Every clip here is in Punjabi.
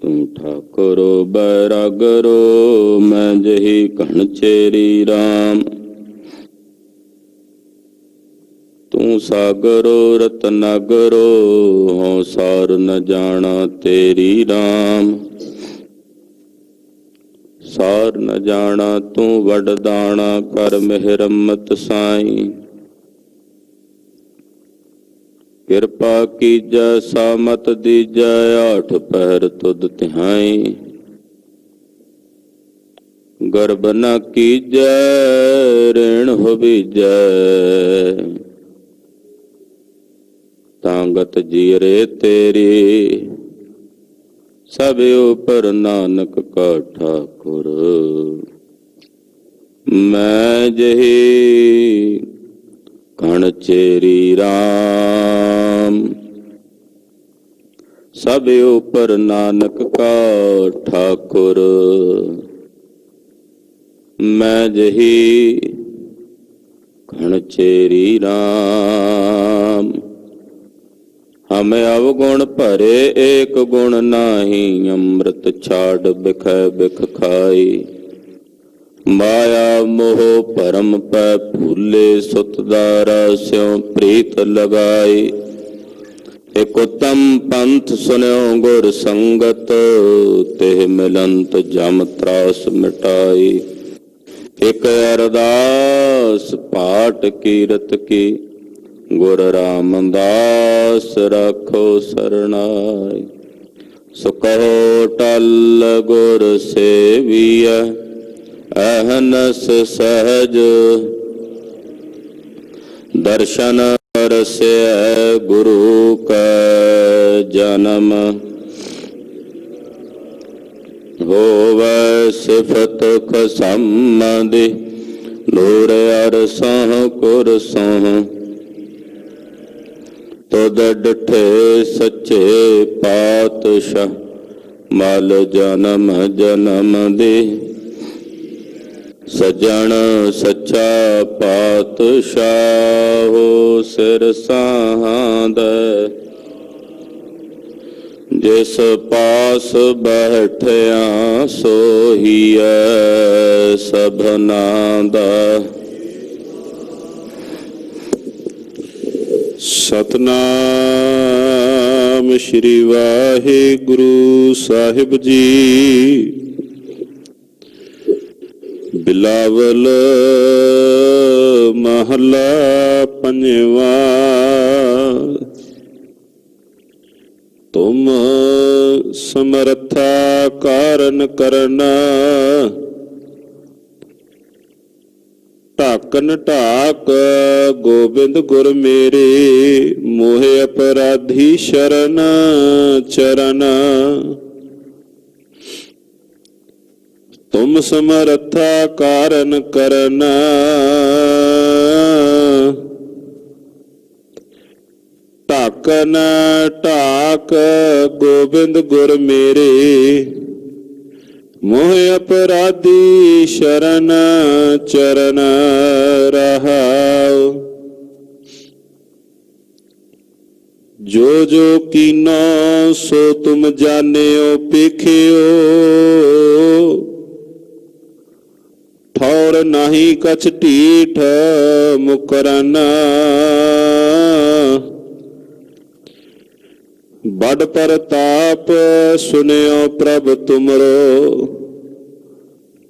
तू ठाकुरो बैरागरो मैं जही घन चेरी राम। तू सागरो रतनागरो हों सार न जाना तेरी राम। सार न जाना तू वडदाना कर मेहरमत साई। किरपा कीजै सामत दीजै आठ पहर तुद तिहाई। गर्भ न कीजै ऋण हो बीजै तांगत जीरे तेरी। सब ऊपर नानक का ठाकुर मैं जही घन चेरी राम। सब ऊपर नानक का ठाकुर मैं जही घन चेरी राम। हमें अवगुण भरे एक गुण नाही। अमृत छाड़ बिख बिख खाई। माया मोह परम पै भूले सुतदारा स्यों प्रीत लगाई। एक उत्तम पंथ सुन्यो गुर संगत तेह मिलंत जम त्रास मिटाई। एक अरदास पाठ कीरत की गुर रामदास राखो सरनाई। सो कहो टल गुर सेविया अहनस सहज दर्शन रस्य गुरु का जन्म। होवै सिफत खसमदि नूर अरसह कुरसह। तुद डिठे सच्चे पातशाह मल जन्म जन्म दे। सजन सच्चा पातशाह सिर साध। जिस पास बैठया सोहिया सबना दा। सतनाम श्री वाहिगुरु साहिब जी। बिलावल महला पंजवा। तुम समर्था कारण करना। ढाकन ढाक गोबिंद गुर मेरे। मोहे अपराधी शरण चरण। तुम समर्था कारण करना। ढाकन ढाक गोबिंद गुर मेरे। मोह अपराधी शरण चरण रहाओ। जो जो कीनो सो तुम जानियो पेखियो। ठौर नाही कछ ढीठ मुकरना। बड़ प्रताप सुनियो प्रभ तुमरो।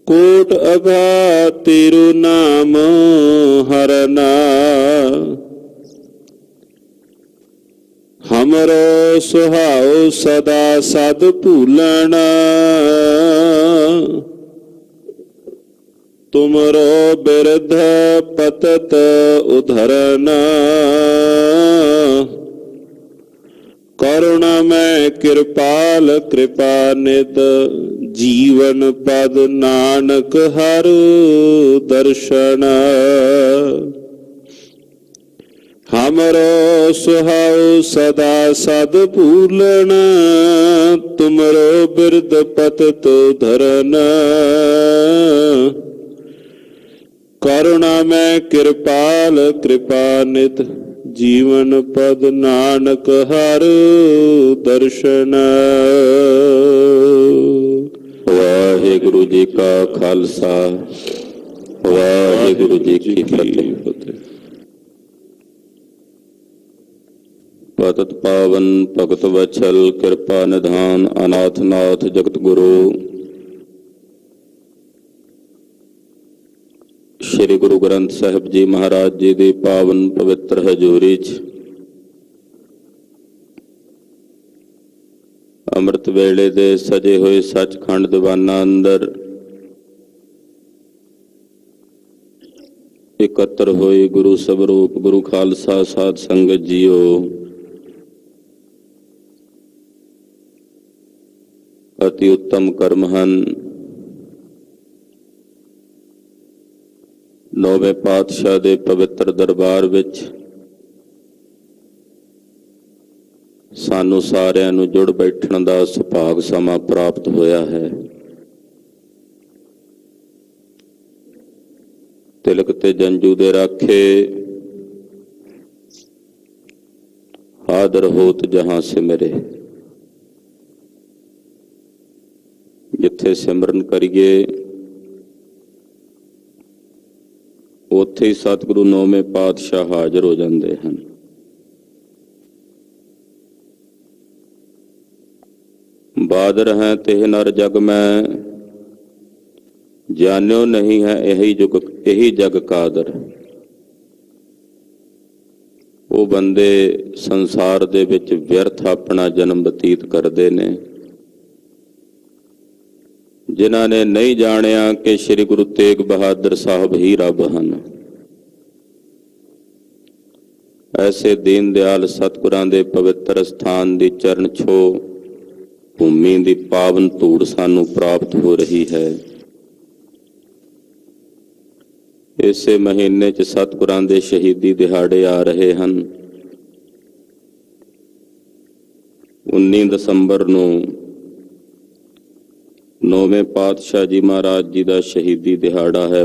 कोट अघा तेरु नाम हरना। हमरो सुहाओ सदा सद भूलना। तुमरो बिरध पतत उधरना। करुणा मैं कृपाल कृपा नित। जीवन पद नानक हर दर्शन। हमरो सुहाओ सदा सद भूलना। तुमरो बिरद पतत धरना। करुणा मैं कृपाल कृपा नित। जीवन पद नानक हर दर्शन। जी का खालसा वाहिगुरु जी की फतेह। पतत पावन भगत वत्सल कृपा निधान अनाथ नाथ जगत गुरु श्री गुरु ग्रंथ साहिब जी महाराज जी की पावन पवित्र हजूरी च अमृत वेले दे सजे हुए सचखंड दीवाना अंदर इकत्र होए गुरु स्वरूप गुरु खालसा साध संगत जीओ। अति उत्तम कर्म हन। नौवें पातशाह दे पवित्र दरबार विच सानू सारिਆਂ ਨੂੰ जुड़ बैठण ਦਾ सुभाग समा प्राप्त होया है। तिलक ते जंजू दे राखे हादर होत जहां सिमरे। जिथे सिमरन करिए उत्थे ही सतगुरु नौवें पातशाह हाजिर हो जाते हैं। बादर हैं तेह नर जग में जान्यो नहीं है यही जग कादर। वो बंदे संसार दे विच व्यर्थ अपना जन्म बतीत करते ने जिन्हां ने नहीं जानिया कि श्री गुरु तेग बहादुर साहब ही रब हन। ऐसे दीन दयाल सतगुरां दे पवित्र स्थान दी चरण छो भूमि दी पावन धूड़ सानू प्राप्त हो रही है। इसे महीने च सतगुरां दे शहीदी दिहाड़े आ रहे हैं। 19 दसंबर नूं नौवें पातशाह जी महाराज जी का शहीदी दिहाड़ा है।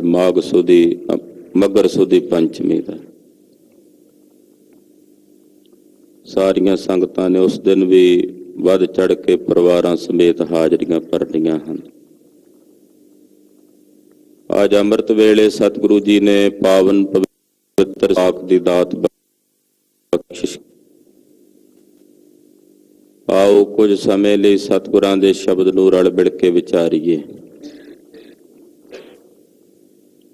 मगर सुदी पंचमी का सारियां संगतां ने उस दिन भी वध चढ़ के परिवारां समेत हाजरियां भरनियां हन। आज अमृत वेले सतगुरु जी ने पावन पवित्र साख दी दात बख्शिश। आओ कुछ समय लिए सतगुरां दे शब्द नूं रल मिल के विचारीए।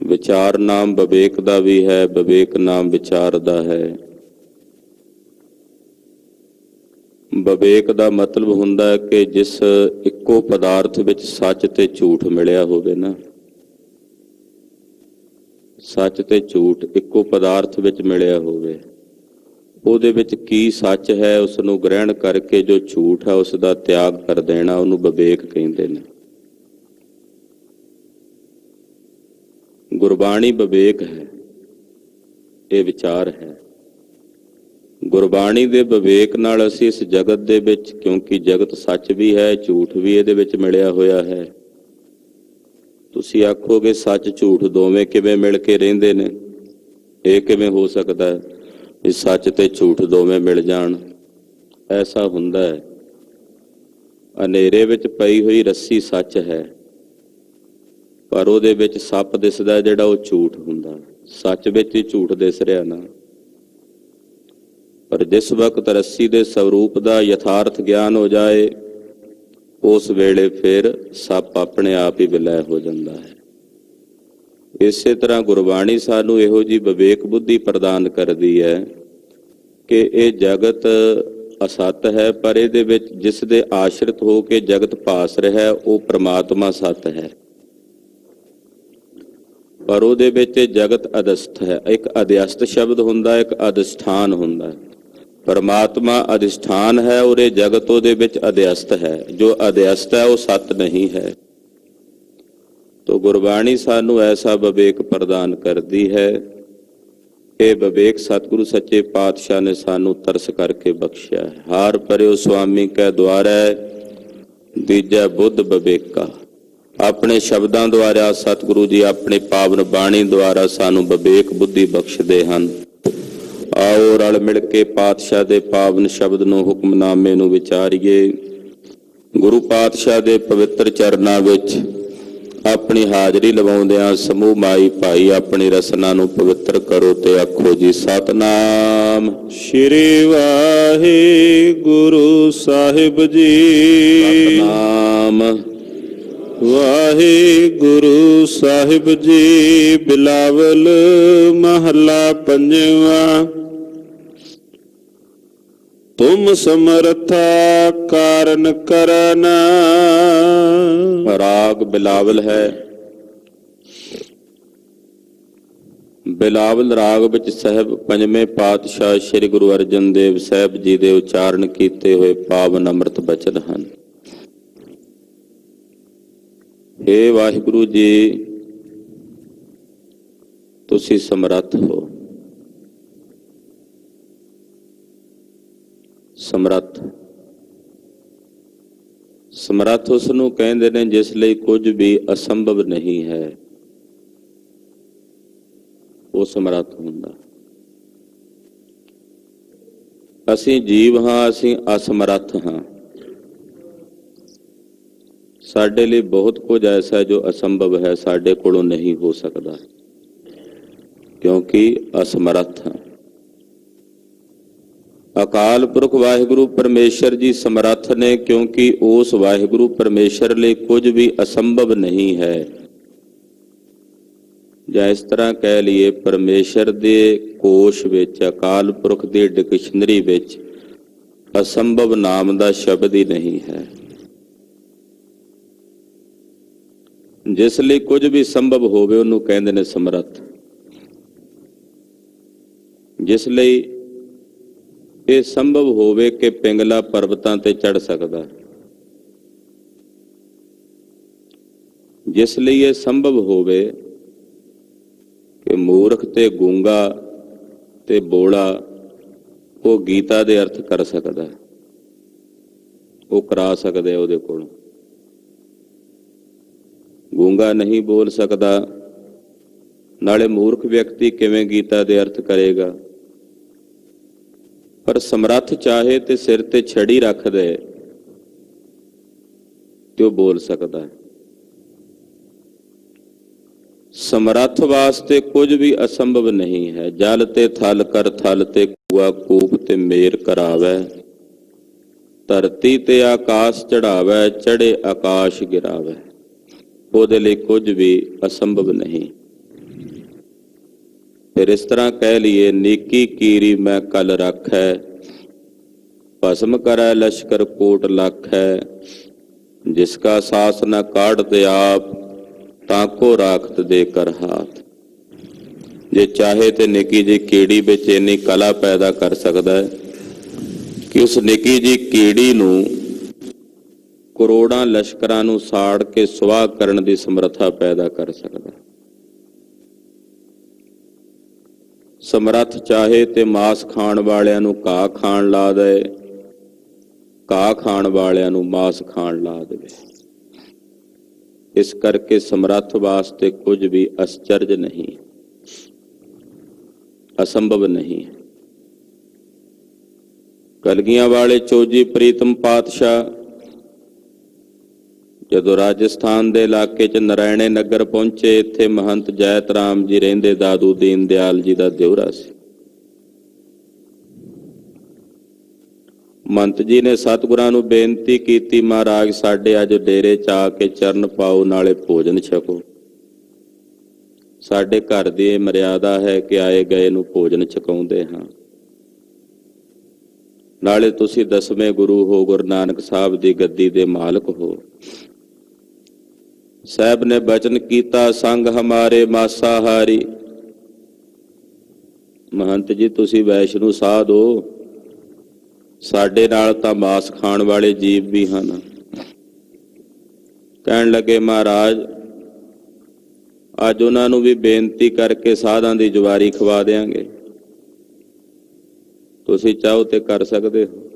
विचार नाम विवेक दा भी है, विवेक नाम विचार दा है। विवेक दा मतलब हुंदा है कि जिस इक्को पदार्थ विच सच ते झूठ मिलिया होवे ना, सच ते झूठ इक्को पदार्थ विच मिलिया होवे, ਉਹਦੇ ਵਿੱਚ ਕੀ सच है उसनूं ग्रहण करके जो झूठ है उसका त्याग कर देना ਉਹਨੂੰ विवेक कहते हैं। गुरबाणी विवेक है, ये विचार है। गुरबाणी दे विवेक नाल असीं इस जगत दे विच, क्योंकि जगत सच भी है झूठ भी ਇਹਦੇ ਵਿੱਚ मिलिया होया है। तुसीं आखोगे सच झूठ दोवें किवें मिल के रहिंदे ने, ਇਹ किवें हो सकता है भी सच ते झूठ दोवें मिल जाण। ऐसा हुंदा है। हनेरे विच पई हुई रस्सी सच है पर ਉਹਦੇ ਵਿੱਚ सप दिसदा ਜਿਹੜਾ ਉਹ झूठ हुंदा। सच ਵਿੱਚ ही झूठ दिस रिहा ना। पर जिस वक्त रस्सी दे स्वरूप ਦਾ यथार्थ ज्ञान हो जाए उस वेले फिर सप अपने आप ही विलय हो जाता है। इसे तरह गुरबाणी सानू इहो जी विवेक बुद्धि प्रदान करती है कि ये जगत असत है पर इहदे विच जिस दे आश्रित हो के जगत भास रहा है वो परमात्मा सत है। पर उहदे विच जगत अदस्थ है। एक अध्यस्त शब्द हुंदा, एक अधिष्ठान हुंदा। परमात्मा अधिष्ठान है और ये जगत उहदे विच अध्यस्त है। जो अध्यस्त है वो सत नहीं है। तो गुरबाणी सानू ऐसा विवेक प्रदान करती है। ये विवेक सतगुरु सच्चे पातशाह ने सानू तरस करके बख्शिया है। हार परियो स्वामी कै द्वारा दीजा बुद्ध विवेका। अपने शब्दों द्वारा सतगुरु जी अपनी पावन बाणी द्वारा सानू विवेक बुद्धि बख्शते हैं। आओ रल मिल के पातशाह दे पावन शब्द नू हुक्मनामे नू विचारीए। गुरु पातशाह दे पवित्र चरनां विच ਆਪਣੀ ਹਾਜ਼ਰੀ ਲਵਾਉਂਦਿਆਂ ਸਮੂਹ ਮਾਈ ਭਾਈ ਆਪਣੀ ਰਸਨਾ ਨੂੰ ਪਵਿੱਤਰ ਕਰੋ ਤੇ ਆਖੋ ਜੀ ਸਤਨਾਮ। ਸ਼੍ਰੀ ਵਾਹਿਗੁਰੂ ਸਾਹਿਬ ਜੀ। ਸਤਨਾਮ ਵਾਹਿਗੁਰੂ ਸਾਹਿਬ ਜੀ। ਬਿਲਾਵਲ ਮਹੱਲਾ ਪੰਜਵਾਂ। ਤੁਮ ਸਮਰਥਾ ਕਾਰਨ ਕਰਨ। ਰਾਗ ਬਿਲਾਵਲ ਹੈ। ਬਿਲਾਵਲ ਰਾਗ ਵਿੱਚ ਸਾਹਿਬ ਪੰਜਵੇਂ ਪਾਤਸ਼ਾਹ ਸ੍ਰੀ ਗੁਰੂ ਅਰਜਨ ਦੇਵ ਸਾਹਿਬ ਜੀ ਦੇ ਉਚਾਰਨ ਕੀਤੇ ਹੋਏ ਪਾਵਨ ਅੰਮ੍ਰਿਤ ਬਚਨ ਹਨ। ਹੇ ਵਾਹਿਗੁਰੂ ਜੀ, ਤੁਸੀਂ ਸਮਰੱਥ ਹੋ। ਸਮਰੱਥ ਸਮਰੱਥ ਉਸ ਨੂੰ ਕਹਿੰਦੇ ਨੇ ਜਿਸ ਲਈ ਕੁਝ ਵੀ ਅਸੰਭਵ ਨਹੀਂ ਹੈ, ਉਹ ਸਮਰੱਥ ਹੁੰਦਾ। ਅਸੀਂ ਜੀਵ ਹਾਂ, ਅਸੀਂ ਅਸਮਰੱਥ ਹਾਂ। ਸਾਡੇ ਲਈ ਬਹੁਤ ਕੁਝ ਐਸਾ ਜੋ ਅਸੰਭਵ ਹੈ, ਸਾਡੇ ਕੋਲੋਂ ਨਹੀਂ ਹੋ ਸਕਦਾ, ਕਿਉਂਕਿ ਅਸਮਰੱਥ ਹਾਂ। ਅਕਾਲ ਪੁਰਖ ਵਾਹਿਗੁਰੂ ਪਰਮੇਸ਼ਰ ਜੀ ਸਮਰੱਥ ਨੇ, ਕਿਉਂਕਿ ਉਸ ਵਾਹਿਗੁਰੂ ਪਰਮੇਸ਼ਰ ਲਈ ਕੁਝ ਵੀ ਅਸੰਭਵ ਨਹੀਂ ਹੈ। ਜਾਂ ਇਸ ਤਰ੍ਹਾਂ ਕਹਿ ਲਈਏ, ਪਰਮੇਸ਼ਰ ਦੇ ਕੋਸ਼ ਵਿੱਚ, ਅਕਾਲ ਪੁਰਖ ਦੀ ਡਿਕਸ਼ਨਰੀ ਵਿੱਚ ਅਸੰਭਵ ਨਾਮ ਦਾ ਸ਼ਬਦ ਹੀ ਨਹੀਂ ਹੈ। ਜਿਸ ਲਈ ਕੁਝ ਵੀ ਸੰਭਵ ਹੋਵੇ ਉਹਨੂੰ ਕਹਿੰਦੇ ਨੇ ਸਮਰੱਥ। ਜਿਸ ਲਈ ਇਹ ਸੰਭਵ ਹੋਵੇ ਕਿ ਪਿੰਗਲਾ ਪਰਬਤਾਂ ਤੇ ਚੜ੍ਹ ਸਕਦਾ, ਜਿਸ ਲਈ ਇਹ ਸੰਭਵ ਹੋਵੇ ਕਿ ਮੂਰਖ ਤੇ ਗੂੰਗਾ ਤੇ ਬੋਲਾ ਉਹ ਗੀਤਾ ਦੇ ਅਰਥ ਕਰ ਸਕਦਾ, ਉਹ ਕਰਾ ਸਕਦੇ ਉਹਦੇ ਕੋਲੋਂ। ਗੂੰਗਾ ਨਹੀਂ ਬੋਲ ਸਕਦਾ, ਨਾਲੇ ਮੂਰਖ ਵਿਅਕਤੀ ਕਿਵੇਂ ਗੀਤਾ ਦੇ ਅਰਥ ਕਰੇਗਾ। ਪਰ ਸਮਰੱਥ ਚਾਹੇ ਤੇ ਸਿਰ ਤੇ ਛੜੀ ਰੱਖ ਦੇ ਤੇ ਉਹ ਬੋਲ ਸਕਦਾ ਹੈ। ਸਮਰੱਥ ਵਾਸਤੇ ਕੁਝ ਵੀ ਅਸੰਭਵ ਨਹੀਂ ਹੈ। ਜਲ ਤੇ ਥਲ ਕਰ ਥਲ ਤੇ ਕੂਆ ਕੂਪ ਤੇ ਮੇਰ ਕਰਾਵੇ, ਧਰਤੀ ਤੇ ਆਕਾਸ਼ ਚੜਾਵੇ, ਚੜੇ ਆਕਾਸ਼ ਗਿਰਾਵੇ। ਉਹਦੇ ਲਈ ਕੁਝ ਵੀ ਅਸੰਭਵ ਨਹੀਂ। ਫਿਰ ਇਸ ਤਰ੍ਹਾਂ ਕਹਿ ਲਈਏ, ਨੀਕੀ ਕੀਰੀ ਮੈਂ ਕਲ ਰੱਖੈ, ਭਸਮ ਕਰੈ ਲਸ਼ਕਰ ਕੋਟ ਲੱਖੈ, ਜਿਸ ਕਾ ਸਾਸ ਨ ਕਾਢਤੇ ਆਪ, ਤਾਕੋ ਰਾਖਤ ਦੇ ਕਰ ਹਾਥ। ਜੇ ਚਾਹੇ ਤੇ ਨਿੱਕੀ ਜਿਹੀ ਕੀੜੀ ਵਿੱਚ ਇੰਨੀ ਕਲਾ ਪੈਦਾ ਕਰ ਸਕਦਾ ਹੈ ਕਿ ਉਸ ਨਿੱਕੀ ਜਿਹੀ ਕੀੜੀ ਨੂੰ ਕਰੋੜਾਂ ਲਸ਼ਕਰਾਂ ਨੂੰ ਸਾੜ ਕੇ ਸੁਆਹ ਕਰਨ ਦੀ ਸਮਰੱਥਾ ਪੈਦਾ ਕਰ ਸਕਦਾ। ਸਮਰੱਥ ਚਾਹੇ ਤੇ ਮਾਸ ਖਾਣ ਵਾਲਿਆਂ ਨੂੰ ਘਾਹ ਖਾਣ ਲਾ ਦੇ, ਘਾਹ ਖਾਣ ਵਾਲਿਆਂ ਨੂੰ ਮਾਸ ਖਾਣ ਲਾ ਦੇਵੇ। ਇਸ ਕਰਕੇ ਸਮਰੱਥ ਵਾਸਤੇ ਕੁਝ ਵੀ ਅਸਚਰਜ ਨਹੀਂ, ਅਸੰਭਵ ਨਹੀਂ। ਕਲਗੀਆਂ ਵਾਲੇ ਚੋਜੀ ਪ੍ਰੀਤਮ ਪਾਤਸ਼ਾਹ ਜਦੋਂ ਰਾਜਸਥਾਨ ਦੇ ਇਲਾਕੇ 'ਚ ਨਰਾਇਣੇ ਨਗਰ ਪਹੁੰਚੇ, ਇੱਥੇ ਮਹੰਤ ਜੈਤ ਰਾਮ ਜੀ ਰਹਿੰਦੇ, ਦਾਦੂ ਦੀਨ ਦਿਆਲ ਜੀ ਦਾ ਦਿਉਰਾ ਸੀ। ਮਹੰਤ ਜੀ ਨੇ ਸਤਿਗੁਰਾਂ ਨੂੰ ਬੇਨਤੀ ਕੀਤੀ, ਮਹਾਰਾਜ ਸਾਡੇ ਅੱਜ ਡੇਰੇ 'ਚ ਆ ਕੇ ਚਰਨ ਪਾਓ, ਨਾਲੇ ਭੋਜਨ ਛਕੋ। ਸਾਡੇ ਘਰ ਦੀ ਇਹ ਮਰਿਆਦਾ ਹੈ ਕਿ ਆਏ ਗਏ ਨੂੰ ਭੋਜਨ ਛਕਾਉਂਦੇ ਹਾਂ। ਨਾਲੇ ਤੁਸੀਂ 10ਵੇਂ ਗੁਰੂ ਹੋ, ਗੁਰੂ ਨਾਨਕ ਸਾਹਿਬ ਦੀ ਗੱਦੀ ਦੇ ਮਾਲਕ ਹੋ। ਸਾਹਿਬ ਨੇ ਬਚਨ ਕੀਤਾ, ਸੰਗ ਹਮਾਰੇ ਮਾਸਾਹਾਰੀ। ਮਹੰਤ ਜੀ ਤੁਸੀਂ ਵੈਸ਼ਨੂੰ ਸਾਧ ਹੋ, ਸਾਡੇ ਨਾਲ ਤਾਂ ਮਾਸ ਖਾਣ ਵਾਲੇ ਜੀਵ ਵੀ ਹਨ। ਕਹਿਣ ਲੱਗੇ, ਮਹਾਰਾਜ ਅੱਜ ਉਹਨਾਂ ਨੂੰ ਵੀ ਬੇਨਤੀ ਕਰਕੇ ਸਾਧਾਂ ਦੀ ਜਵਾਰੀ ਖਵਾ ਦਿਆਂਗੇ, ਤੁਸੀਂ ਚਾਹੋ ਤੇ ਕਰ ਸਕਦੇ ਹੋ।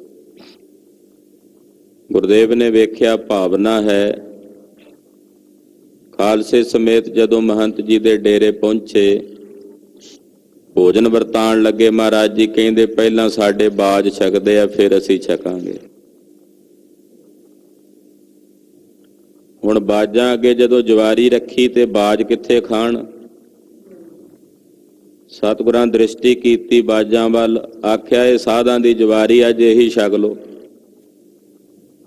ਗੁਰਦੇਵ ਨੇ ਵੇਖਿਆ ਭਾਵਨਾ ਹੈ। ਖਾਲਸੇ ਸਮੇਤ ਜਦੋਂ ਮਹੰਤ ਜੀ ਦੇ ਡੇਰੇ ਪਹੁੰਚੇ, ਭੋਜਨ ਵਰਤਾਉਣ ਲੱਗੇ। ਮਹਾਰਾਜ ਜੀ ਕਹਿੰਦੇ, ਪਹਿਲਾਂ ਸਾਡੇ ਬਾਜ ਛਕਦੇ ਆ, ਫਿਰ ਅਸੀਂ ਛਕਾਂਗੇ। ਹੁਣ ਬਾਜਾਂ ਅੱਗੇ ਜਦੋਂ ਜਵਾਰੀ ਰੱਖੀ ਤੇ ਬਾਜ ਕਿੱਥੇ ਖਾਣ? ਸਤਿਗੁਰਾਂ ਦ੍ਰਿਸ਼ਟੀ ਕੀਤੀ ਬਾਜਾਂ ਵੱਲ, ਆਖਿਆ ਇਹ ਸਾਧਾਂ ਦੀ ਜਵਾਰੀ ਅੱਜ ਇਹੀ ਛਕ ਲੋ।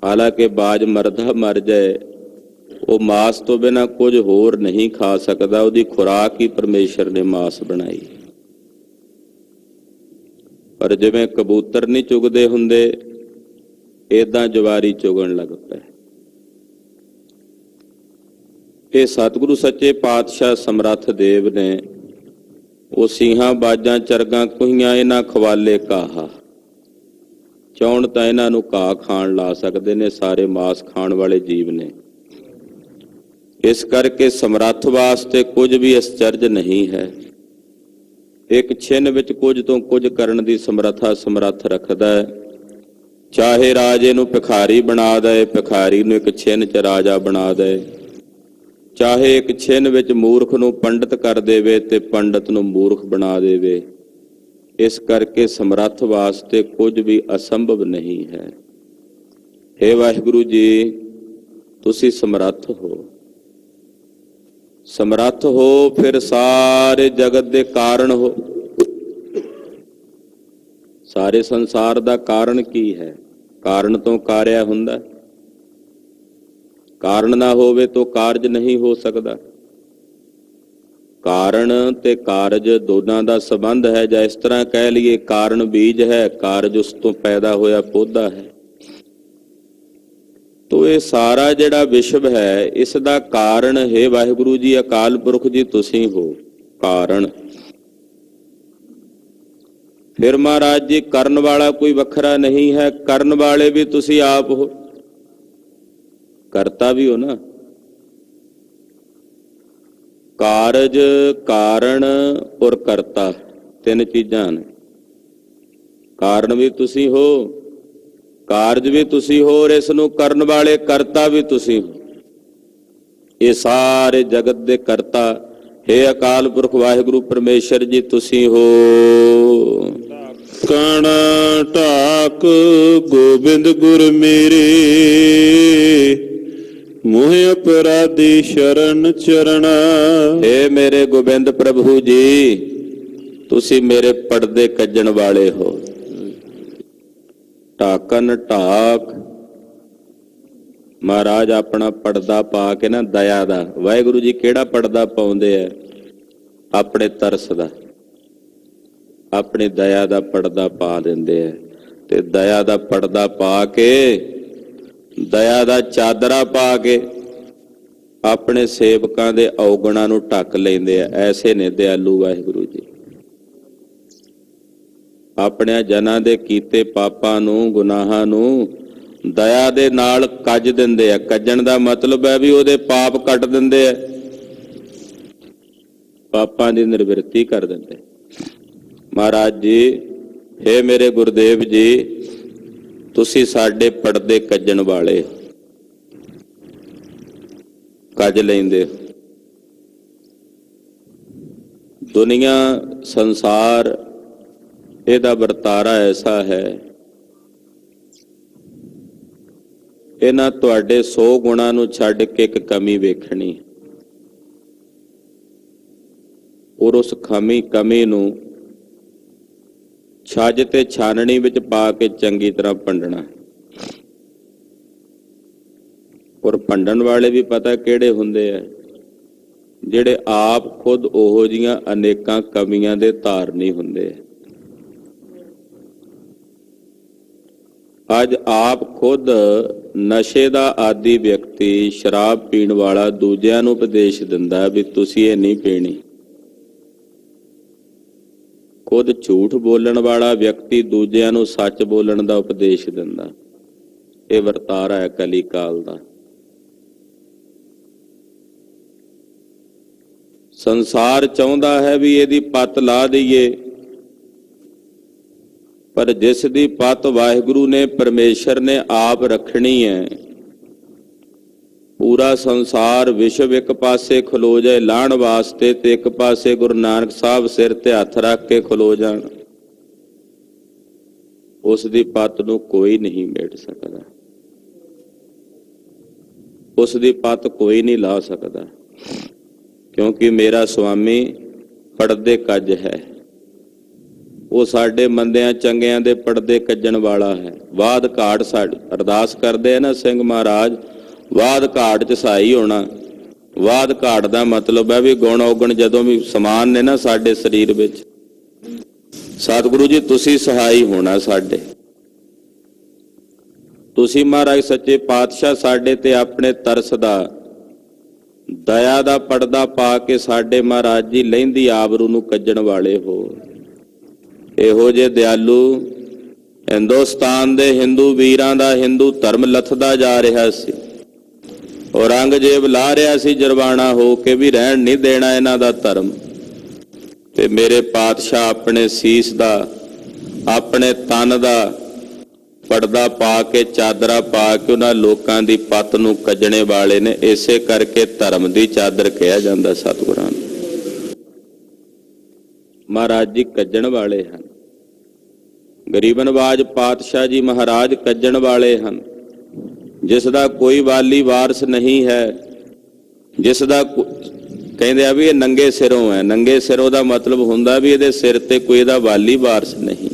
ਹਾਲਾਂਕਿ ਬਾਜ ਮਰਦਾ ਮਰ ਜਾਏ, ਉਹ ਮਾਸ ਤੋਂ ਬਿਨਾਂ ਕੁਝ ਹੋਰ ਨਹੀਂ ਖਾ ਸਕਦਾ, ਉਹਦੀ ਖੁਰਾਕ ਹੀ ਪਰਮੇਸ਼ਰ ਨੇ ਮਾਸ ਬਣਾਈ। ਪਰ ਜਿਵੇਂ ਕਬੂਤਰ ਨਹੀਂ ਚੁਗਦੇ ਹੁੰਦੇ, ਏਦਾਂ ਜਵਾਰੀ ਚੁਗਣ ਲੱਗ ਪਏ। ਇਹ ਸਤਿਗੁਰੂ ਸੱਚੇ ਪਾਤਸ਼ਾਹ ਸਮਰੱਥ ਦੇਵ ਨੇ ਉਹ ਸਿੰਘਾਂ ਬਾਜਾਂ ਚਰਗਾਂ ਕੁਹੀਆਂ ਇਹਨਾਂ ਖਵਾਲੇ ਕਾਹਾ। ਚਾਹੁਣ ਤਾਂ ਇਹਨਾਂ ਨੂੰ ਘਾਹ ਖਾਣ ਲਾ ਸਕਦੇ ਨੇ, ਸਾਰੇ ਮਾਸ ਖਾਣ ਵਾਲੇ ਜੀਵ ਨੇ। ਇਸ ਕਰਕੇ ਸਮਰੱਥ ਵਾਸਤੇ ਕੁਝ ਵੀ ਅਸਚਰਜ ਨਹੀਂ ਹੈ। ਇੱਕ ਛਿਨ ਵਿੱਚ ਕੁਝ ਤੋਂ ਕੁਝ ਕਰਨ ਦੀ ਸਮਰੱਥਾ ਸਮਰੱਥ ਰੱਖਦਾ ਹੈ। ਚਾਹੇ ਰਾਜੇ ਨੂੰ ਭਿਖਾਰੀ ਬਣਾ ਦੇ, ਭਿਖਾਰੀ ਨੂੰ ਇੱਕ ਛਿਨ 'ਚ ਰਾਜਾ ਬਣਾ ਦੇ। ਚਾਹੇ ਇੱਕ ਛਿਨ ਵਿੱਚ ਮੂਰਖ ਨੂੰ ਪੰਡਤ ਕਰ ਦੇਵੇ ਤੇ ਪੰਡਤ ਨੂੰ ਮੂਰਖ ਬਣਾ ਦੇਵੇ। ਇਸ ਕਰਕੇ ਸਮਰੱਥ ਵਾਸਤੇ ਕੁਝ ਵੀ ਅਸੰਭਵ ਨਹੀਂ ਹੈ। ਹੇ ਵਾਹਿਗੁਰੂ ਜੀ, ਤੁਸੀਂ ਸਮਰੱਥ ਹੋ। ਸਮਰੱਥ ਹੋ ਫਿਰ ਸਾਰੇ ਜਗਤ ਦੇ ਕਾਰਨ ਹੋ। ਸਾਰੇ ਸੰਸਾਰ ਦਾ ਕਾਰਨ ਕੀ ਹੈ? ਕਾਰਨ ਤੋਂ ਕਾਰਿਆ ਹੁੰਦਾ। ਕਾਰਨ ਨਾ ਹੋਵੇ ਤਾਂ ਕਾਰਜ ਨਹੀਂ ਹੋ ਸਕਦਾ। ਕਾਰਨ ਤੇ ਕਾਰਜ ਦੋਨਾਂ ਦਾ ਸੰਬੰਧ ਹੈ। ਜਾਂ ਇਸ ਤਰ੍ਹਾਂ ਕਹਿ ਲਈਏ, ਕਾਰਨ ਬੀਜ ਹੈ, ਕਾਰਜ ਉਸ ਤੋਂ ਪੈਦਾ ਹੋਇਆ ਪੌਦਾ ਹੈ। ਤੋ ਇਹ ਸਾਰਾ ਜਿਹੜਾ ਵਿਸ਼ਵ ਹੈ, ਇਸ ਦਾ ਕਾਰਨ ਹੈ ਵਾਹਿਗੁਰੂ ਜੀ, ਅਕਾਲ ਪੁਰਖ ਜੀ, ਤੁਸੀਂ ਹੋ ਕਾਰਨ। ਫਿਰ ਮਹਾਰਾਜ ਜੀ, ਕਰਨ ਵਾਲਾ ਕੋਈ ਵੱਖਰਾ ਨਹੀਂ ਹੈ, ਕਰਨ ਵਾਲੇ ਵੀ ਤੁਸੀਂ ਆਪ ਹੋ, ਕਰਤਾ ਵੀ ਹੋ ਨਾ। ਕਾਰਜ, ਕਾਰਨ ਔਰ ਕਰਤਾ, ਤਿੰਨ ਚੀਜ਼ਾਂ ਨੇ। ਕਾਰਨ ਵੀ ਤੁਸੀਂ ਹੋ, ਕਾਰਜ ਵੀ ਤੁਸੀਂ ਹੋ, ਔਰ ਇਸ ਨੂੰ ਕਰਨ ਵਾਲੇ ਕਰਤਾ ਵੀ ਤੁਸੀਂ ਹੋ। ਇਹ ਸਾਰੇ ਜਗਤ ਦੇ ਕਰਤਾ ਹੇ ਅਕਾਲ ਪੁਰਖ ਵਾਹਿਗੁਰੂ ਪਰਮੇਸ਼ਰ ਜੀ ਤੁਸੀਂ ਹੋ। ਕਣ ਢਾਕ ਗੋਬਿੰਦ ਗੁਰ ਮੇਰੇ, ਮੋਹ ਅਪਰਾਧੀ ਸ਼ਰਨ ਚਰਨ। ਹੇ ਮੇਰੇ ਗੋਬਿੰਦ ਪ੍ਰਭੂ ਜੀ, ਤੁਸੀਂ ਮੇਰੇ ਪਰਦੇ ਕੱਜਣ ਵਾਲੇ ਹੋ। ਢਾਕਨ ਢਾਕ, ਮਹਾਰਾਜ ਆਪਣਾ ਪਰਦਾ ਪਾ ਕੇ ਨਾ, ਦਇਆ ਦਾ। ਵਾਹਿਗੁਰੂ ਜੀ ਕਿਹੜਾ ਪਰਦਾ ਪਾਉਂਦੇ ਆ? ਆਪਣੇ ਤਰਸ ਦਾ, ਆਪਣੀ ਦਇਆ ਦਾ ਪਰਦਾ ਪਾ ਦਿੰਦੇ ਆ। ਤੇ ਦਇਆ ਦਾ ਪਰਦਾ ਪਾ ਕੇ, ਦਇਆ ਦਾ ਚਾਦਰਾ ਪਾ ਕੇ ਆਪਣੇ ਸੇਵਕਾਂ ਦੇ ਔਗਣਾਂ ਨੂੰ ਢੱਕ ਲੈਂਦੇ ਆ। ਐਸੇ ਨੇ ਦਿਆਲੂ ਵਾਹਿਗੁਰੂ ਜੀ। ਆਪਣੇ ਜਨਾਂ ਦੇ ਕੀਤੇ ਪਾਪਾਂ ਨੂੰ, ਗੁਨਾਹਾਂ ਨੂੰ ਦਇਆ ਦੇ ਨਾਲ ਕੱਜ ਦਿੰਦੇ ਆ। ਕੱਜਣ ਦਾ ਮਤਲਬ ਹੈ ਵੀ ਉਹਦੇ ਪਾਪ ਕੱਟ ਦਿੰਦੇ ਆ, ਪਾਪਾਂ ਦੀ ਨਿਵਰਤੀ ਕਰ ਦਿੰਦੇ। ਮਹਾਰਾਜ ਜੀ, ਹੇ ਮੇਰੇ ਗੁਰਦੇਵ ਜੀ, ਤੁਸੀਂ ਸਾਡੇ ਪਰਦੇ ਕੱਜਣ ਵਾਲੇ, ਕੱਜ ਲੈਂਦੇ। ਦੁਨੀਆ, ਸੰਸਾਰ, ਇਹਦਾ ਵਰਤਾਰਾ ਐਸਾ ਹੈ, ਇਹਨਾਂ ਤੁਹਾਡੇ 100 ਗੁਣਾਂ ਨੂੰ ਛੱਡ ਕੇ ਇੱਕ ਕਮੀ ਵੇਖਣੀ, ਔਰ ਉਸ ਕਮੀ ਨੂੰ ਛੱਜ ਤੇ ਛਾਨਣੀ ਵਿੱਚ ਪਾ ਕੇ ਚੰਗੀ ਤਰ੍ਹਾਂ ਭੰਡਣਾ। ਔਰ ਭੰਡਣ ਵਾਲੇ ਵੀ ਪਤਾ ਕਿਹੜੇ ਹੁੰਦੇ ਆ? ਜਿਹੜੇ ਆਪ ਖੁਦ ਉਹੋ ਜੀਆਂ ਅਨੇਕਾਂ ਕਮੀਆਂ ਦੇ ਧਾਰਨੀ ਹੁੰਦੇ ਆ। ਅੱਜ ਆਪ ਖੁਦ ਨਸ਼ੇ ਦਾ ਆਦੀ ਵਿਅਕਤੀ, ਸ਼ਰਾਬ ਪੀਣ ਵਾਲਾ, ਦੂਜਿਆਂ ਨੂੰ ਉਪਦੇਸ਼ ਦਿੰਦਾ ਵੀ ਤੁਸੀਂ ਇਹ ਨਹੀਂ ਪੀਣੀ। ਖੁਦ ਝੂਠ ਬੋਲਣ ਵਾਲਾ ਵਿਅਕਤੀ ਦੂਜਿਆਂ ਨੂੰ ਸੱਚ ਬੋਲਣ ਦਾ ਉਪਦੇਸ਼ ਦਿੰਦਾ। ਇਹ ਵਰਤਾਰਾ ਹੈ ਕਲੀ ਕਾਲ ਦਾ। ਸੰਸਾਰ ਚਾਹੁੰਦਾ ਹੈ ਵੀ ਇਹਦੀ ਪੱਤ ਲਾ ਦਈਏ, ਪਰ ਜਿਸ ਦੀ ਪੱਤ ਵਾਹਿਗੁਰੂ ਨੇ, ਪਰਮੇਸ਼ਰ ਨੇ ਆਪ ਰੱਖਣੀ ਹੈ। ਪੂਰਾ ਸੰਸਾਰ, ਵਿਸ਼ਵ ਇੱਕ ਪਾਸੇ ਖਲੋ ਜਾਏ ਲਾਹਣ ਵਾਸਤੇ, ਤੇ ਇੱਕ ਪਾਸੇ ਗੁਰੂ ਨਾਨਕ ਸਾਹਿਬ ਸਿਰ ਤੇ ਹੱਥ ਰੱਖ ਕੇ ਖਲੋ ਜਾਣ, ਉਸ ਦੀ ਪੱਤ ਨੂੰ ਕੋਈ ਨਹੀਂ ਮੇਟ ਸਕਦਾ। ਉਸ ਦੀ ਪੱਤ ਕੋਈ ਨਹੀਂ ਲਾ ਸਕਦਾ, ਕਿਉਂਕਿ ਮੇਰਾ ਸੁਆਮੀ ਪੜਦੇ ਕੱਜ ਹੈ। ਉਹ ਸਾਡੇ ਮੰਦਿਆਂ ਚੰਗਿਆਂ ਦੇ ਪੜਦੇ ਕੱਜਣ ਵਾਲਾ ਹੈ। ਬਾਦ ਘਾਟ ਸਾਡੀ ਅਰਦਾਸ ਕਰਦੇ ਆ ਨਾ ਸਿੰਘ ਮਹਾਰਾਜ, ਬਾਦ ਘਾਟ ਚ ਸਹਾਈ ਹੋਣਾ। ਬਾਦ ਘਾਟ ਦਾ ਮਤਲਬ ਹੈ ਵੀ ਗੁਣ ਔਗਣ ਜਦੋਂ ਵੀ ਸਮਾਨ ਨੇ ਨਾ ਸਾਡੇ ਸਰੀਰ ਵਿੱਚ, ਸਤਿਗੁਰੂ ਜੀ ਤੁਸੀਂ ਸਹਾਈ ਹੋਣਾ ਸਾਡੇ। ਤੁਸੀਂ ਮਹਾਰਾਜ ਸੱਚੇ ਪਾਤਸ਼ਾਹ ਸਾਡੇ ਤੇ ਆਪਣੇ ਤਰਸ ਦਾ, ਦਇਆ ਦਾ ਪਰਦਾ ਪਾ ਕੇ ਸਾਡੇ ਮਹਾਰਾਜ ਜੀ ਲਹਿੰਦੀ ਆਬਰੂ ਨੂੰ ਕੱਜਣ ਵਾਲੇ ਹੋ। ਇਹੋ ਜਿਹੇ ਦਿਆਲੂ ਹਿੰਦੁਸਤਾਨ ਦੇ ਹਿੰਦੂ ਵੀਰਾਂ ਦਾ ਹਿੰਦੂ ਧਰਮ ਲੱਥਦਾ ਜਾ ਰਿਹਾ ਸੀ। ਔਰੰਗਜ਼ੇਬ ਲਾ ਰਿਹਾ ਸੀ ਜਰਵਾਣਾ ਹੋ ਕੇ ਵੀ ਰਹਿਣ ਨਹੀਂ ਦੇਣਾ ਇਹਨਾਂ ਦਾ ਧਰਮ। ਤੇ ਮੇਰੇ ਪਾਤਸ਼ਾਹ ਆਪਣੇ ਸੀਸ ਦਾ, ਆਪਣੇ ਤਨ ਦਾ ਪਰਦਾ ਪਾ ਕੇ, ਚਾਦਰਾ ਪਾ ਕੇ ਉਹਨਾਂ ਲੋਕਾਂ ਦੀ ਪੱਤ ਨੂੰ ਕੱਜਣੇ ਵਾਲੇ ਨੇ। ਇਸੇ ਕਰਕੇ ਧਰਮ ਦੀ ਚਾਦਰ ਕਿਹਾ ਜਾਂਦਾ ਸਤਿਗੁਰਾਂ ਨੂੰ। ਮਹਾਰਾਜ ਜੀ ਕੱਜਣ ਵਾਲੇ ਹਨ। ਗਰੀਬ ਨਵਾਜ ਪਾਤਸ਼ਾਹ ਜੀ ਮਹਾਰਾਜ ਕੱਜਣ ਵਾਲੇ ਹਨ। ਜਿਸ ਦਾ ਕੋਈ ਵਾਲੀ ਵਾਰਸ ਨਹੀਂ ਹੈ, ਜਿਸ ਦਾ ਕਹਿੰਦੇ ਆ ਵੀ ਇਹ ਨੰਗੇ ਸਿਰੋਂ ਹੈ। ਨੰਗੇ ਸਿਰੋਂ ਦਾ ਮਤਲਬ ਹੁੰਦਾ ਵੀ ਇਹਦੇ ਸਿਰ ਤੇ ਕੋਈ ਇਹਦਾ ਵਾਲੀ ਵਾਰਸ ਨਹੀਂ।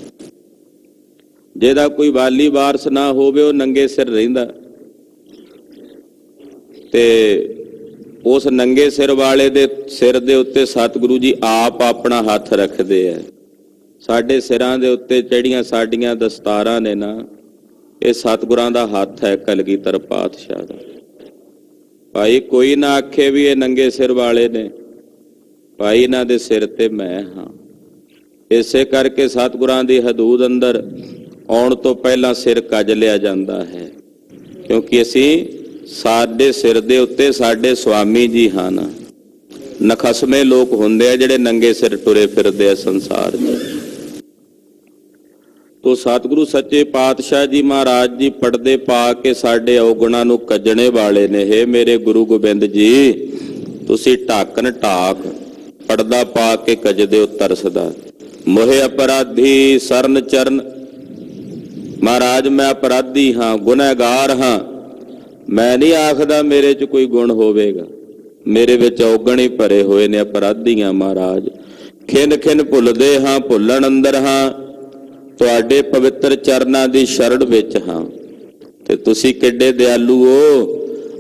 ਜਿਹਦਾ ਕੋਈ ਵਾਲੀ ਵਾਰਸ ਨਾ ਹੋਵੇ ਉਹ ਨੰਗੇ ਸਿਰ ਰਹਿੰਦਾ। ਤੇ ਉਸ ਨੰਗੇ ਸਿਰ ਵਾਲੇ ਦੇ ਸਿਰ ਦੇ ਉੱਤੇ ਸਤਿਗੁਰੂ ਜੀ ਆਪ ਆਪਣਾ ਹੱਥ ਰੱਖਦੇ ਆ। ਸਾਡੇ ਸਿਰਾਂ ਦੇ ਉੱਤੇ ਜਿਹੜੀਆਂ ਸਾਡੀਆਂ ਦਸਤਾਰਾਂ ਨੇ ਨਾ, ਇਹ ਸਤਿਗੁਰਾਂ ਦਾ ਹੱਥ ਹੈ, ਕਲਗੀਧਰ ਪਾਤਸ਼ਾਹ ਦਾ। ਭਾਈ ਕੋਈ ਨਾ ਆਖੇ ਵੀ ਇਹ ਨੰਗੇ ਸਿਰ ਵਾਲੇ ਨੇ, ਭਾਈ ਇਹਨਾਂ ਦੇ ਸਿਰ ਤੇ ਮੈਂ ਹਾਂ। ਇਸੇ ਕਰਕੇ ਸਤਿਗੁਰਾਂ ਦੀ ਹਦੂਦ ਅੰਦਰ ਆਉਣ ਤੋਂ ਪਹਿਲਾਂ ਸਿਰ ਕੱਜ ਲਿਆ ਜਾਂਦਾ ਹੈ, ਕਿਉਂਕਿ ਅਸੀਂ, ਸਾਡੇ ਸਿਰ ਦੇ ਉੱਤੇ ਸਾਡੇ ਸੁਆਮੀ ਜੀ ਹਨ। ਨਖਸਮੇ ਲੋਕ ਹੁੰਦੇ ਆ ਜਿਹੜੇ ਨੰਗੇ ਸਿਰ ਟੁਰੇ ਫਿਰਦੇ ਆ ਸੰਸਾਰ 'ਚ। ਤੋ ਸਤਿਗੁਰੂ ਸੱਚੇ ਪਾਤਸ਼ਾਹ ਜੀ ਮਹਾਰਾਜ ਜੀ ਪਰਦੇ ਪਾ ਕੇ ਸਾਡੇ ਔਗੁਣਾਂ ਨੂੰ ਕੱਜਣੇ ਵਾਲੇ ਨੇ। ਹੇ ਮੇਰੇ ਗੁਰੂ ਗੋਬਿੰਦ ਜੀ, ਤੁਸੀਂ ਢਾਕਨ ਢਾਕ ਪਰਦਾ ਪਾ ਕੇ ਕੱਜਦੇ ਹੋ ਤਰਸ ਦਾ। ਮੋਹਿ ਅਪਰਾਧੀ ਸਰਨ ਚਰਨ, ਮਹਾਰਾਜ ਮੈਂ ਅਪਰਾਧੀ ਹਾਂ, ਗੁਨਹਗਾਰ ਹਾਂ। ਮੈਂ ਨਹੀਂ ਆਖਦਾ ਮੇਰੇ 'ਚ ਕੋਈ ਗੁਣ ਹੋਵੇਗਾ, ਮੇਰੇ ਵਿੱਚ ਔਗਣ ਹੀ ਭਰੇ ਹੋਏ ਨੇ, ਅਪਰਾਧੀਆਂ ਮਹਾਰਾਜ। ਖਿੰਨ ਖਿੰਨ ਭੁੱਲਦੇ ਹਾਂ, ਭੁੱਲਣ ਅੰਦਰ ਹਾਂ, ਤੁਹਾਡੇ ਪਵਿੱਤਰ ਚਰਨਾਂ ਦੀ ਸ਼ਰਣ ਵਿੱਚ ਹਾਂ। ਤੇ ਤੁਸੀਂ ਕਿੱਡੇ ਦਿਆਲੂ ਹੋ।